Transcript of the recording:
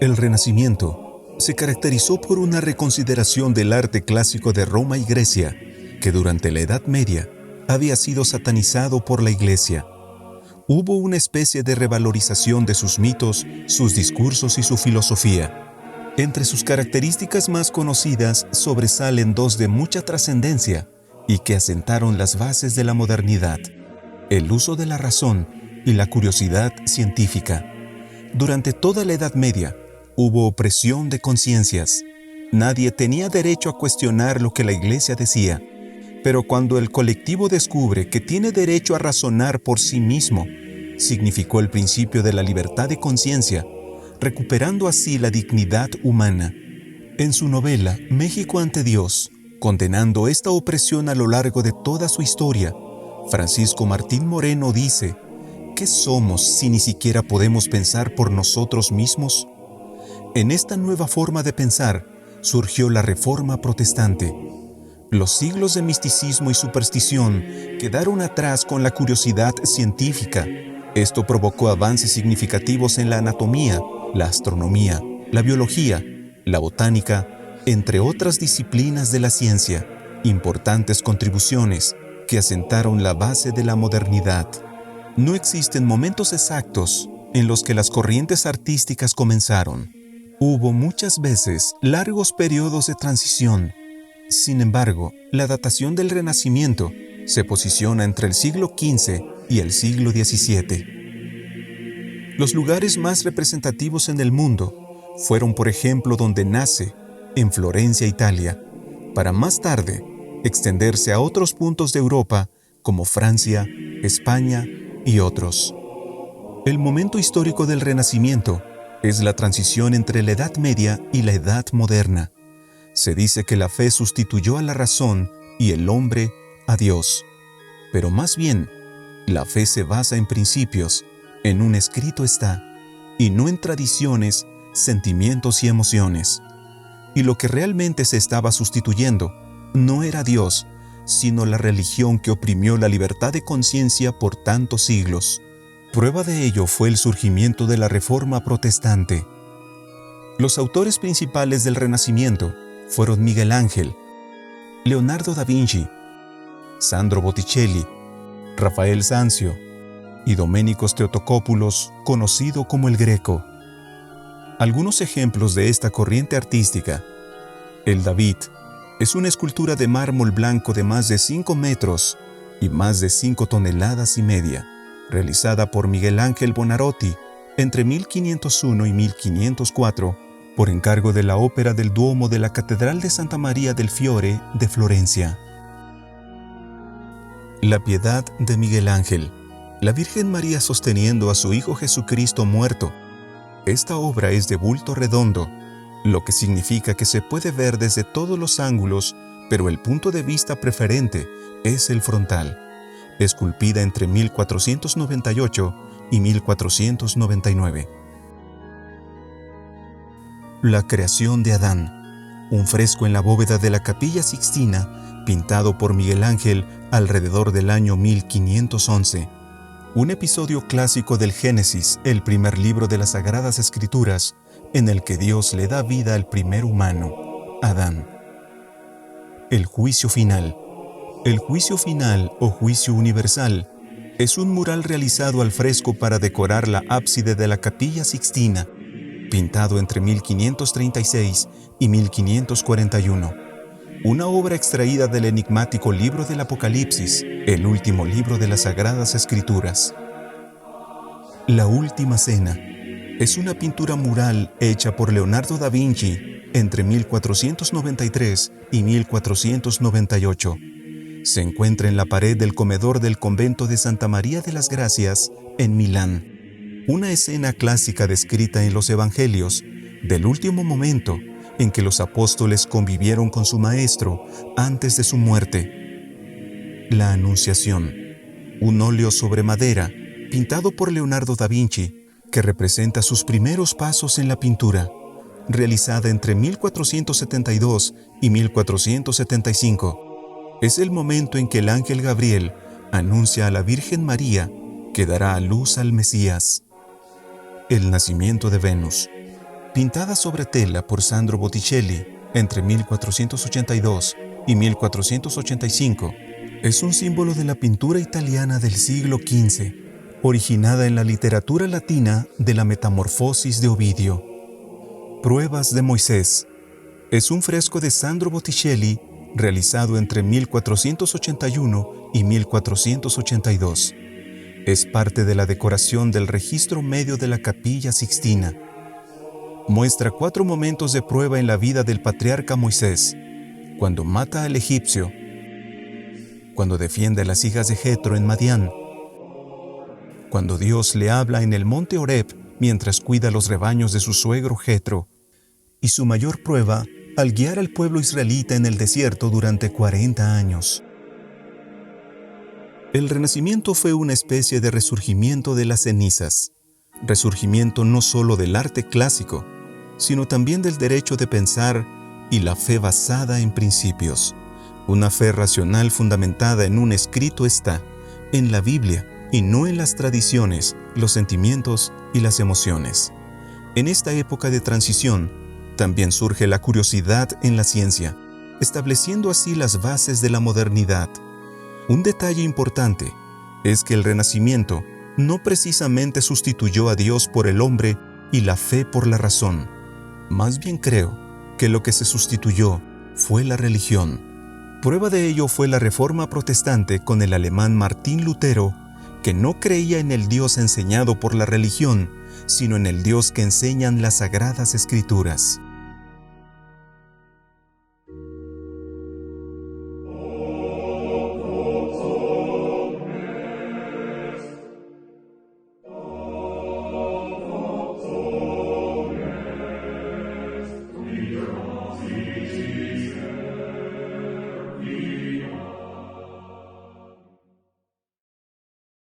El Renacimiento se caracterizó por una reconsideración del arte clásico de Roma y Grecia, que durante la Edad Media había sido satanizado por la Iglesia. Hubo una especie de revalorización de sus mitos, sus discursos y su filosofía. Entre sus características más conocidas sobresalen dos de mucha trascendencia y que asentaron las bases de la modernidad: el uso de la razón y la curiosidad científica. Durante toda la Edad Media hubo opresión de conciencias. Nadie tenía derecho a cuestionar lo que la Iglesia decía. Pero cuando el colectivo descubre que tiene derecho a razonar por sí mismo, significó el principio de la libertad de conciencia, recuperando así la dignidad humana. En su novela México ante Dios, condenando esta opresión a lo largo de toda su historia, Francisco Martín Moreno dice: ¿qué somos si ni siquiera podemos pensar por nosotros mismos? En esta nueva forma de pensar surgió la Reforma Protestante. Los siglos de misticismo y superstición quedaron atrás con la curiosidad científica. Esto provocó avances significativos en la anatomía, la astronomía, la biología, la botánica, entre otras disciplinas de la ciencia, importantes contribuciones que asentaron la base de la modernidad. No existen momentos exactos en los que las corrientes artísticas comenzaron. Hubo muchas veces largos periodos de transición. Sin embargo, la datación del Renacimiento se posiciona entre el siglo XV y el siglo XVII. Los lugares más representativos en el mundo fueron, por ejemplo, donde nace, en Florencia, Italia, para más tarde extenderse a otros puntos de Europa como Francia, España y otros. El momento histórico del Renacimiento es la transición entre la Edad Media y la Edad Moderna. Se dice que la fe sustituyó a la razón y el hombre a Dios. Pero más bien, la fe se basa en principios, en un escrito está, y no en tradiciones, sentimientos y emociones. Y lo que realmente se estaba sustituyendo no era Dios, sino la religión que oprimió la libertad de conciencia por tantos siglos. Prueba de ello fue el surgimiento de la Reforma Protestante. Los autores principales del Renacimiento fueron Miguel Ángel, Leonardo da Vinci, Sandro Botticelli, Rafael Sanzio y Doménicos Theotokopoulos, conocido como el Greco. Algunos ejemplos de esta corriente artística: el David es una escultura de mármol blanco de más de 5 metros y más de 5 toneladas y media, realizada por Miguel Ángel Buonarroti entre 1501 y 1504, por encargo de la Ópera del Duomo de la Catedral de Santa María del Fiore de Florencia. La Piedad de Miguel Ángel, la Virgen María sosteniendo a su Hijo Jesucristo muerto. Esta obra es de bulto redondo, lo que significa que se puede ver desde todos los ángulos, pero el punto de vista preferente es el frontal, esculpida entre 1498 y 1499. La creación de Adán, un fresco en la bóveda de la Capilla Sixtina, pintado por Miguel Ángel alrededor del año 1511. Un episodio clásico del Génesis, el primer libro de las Sagradas Escrituras, en el que Dios le da vida al primer humano, Adán. El juicio final. El juicio final o juicio universal es un mural realizado al fresco para decorar la ábside de la Capilla Sixtina, pintado entre 1536 y 1541. Una obra extraída del enigmático libro del Apocalipsis, el último libro de las Sagradas Escrituras. La Última Cena es una pintura mural hecha por Leonardo da Vinci entre 1493 y 1498. Se encuentra en la pared del comedor del convento de Santa María de las Gracias, en Milán. Una escena clásica descrita en los Evangelios del último momento en que los apóstoles convivieron con su Maestro antes de su muerte. La Anunciación, un óleo sobre madera pintado por Leonardo da Vinci que representa sus primeros pasos en la pintura, realizada entre 1472 y 1475. Es el momento en que el ángel Gabriel anuncia a la Virgen María que dará a luz al Mesías. El nacimiento de Venus. Pintada sobre tela por Sandro Botticelli entre 1482 y 1485, es un símbolo de la pintura italiana del siglo XV, originada en la literatura latina de la Metamorfosis de Ovidio. Pruebas de Moisés es un fresco de Sandro Botticelli realizado entre 1481 y 1482. Es parte de la decoración del registro medio de la Capilla Sixtina. Muestra 4 momentos de prueba en la vida del patriarca Moisés: cuando mata al egipcio, cuando defiende a las hijas de Jetro en Madián, cuando Dios le habla en el monte Horeb mientras cuida los rebaños de su suegro Jetro, y su mayor prueba al guiar al pueblo israelita en el desierto durante 40 años. El Renacimiento fue una especie de resurgimiento de las cenizas, resurgimiento no solo del arte clásico, sino también del derecho de pensar y la fe basada en principios. Una fe racional fundamentada en un escrito está, en la Biblia, y no en las tradiciones, los sentimientos y las emociones. En esta época de transición, también surge la curiosidad en la ciencia, estableciendo así las bases de la modernidad. Un detalle importante es que el Renacimiento no precisamente sustituyó a Dios por el hombre y la fe por la razón. Más bien creo que lo que se sustituyó fue la religión. Prueba de ello fue la Reforma Protestante con el alemán Martín Lutero, que no creía en el Dios enseñado por la religión, sino en el Dios que enseñan las Sagradas Escrituras.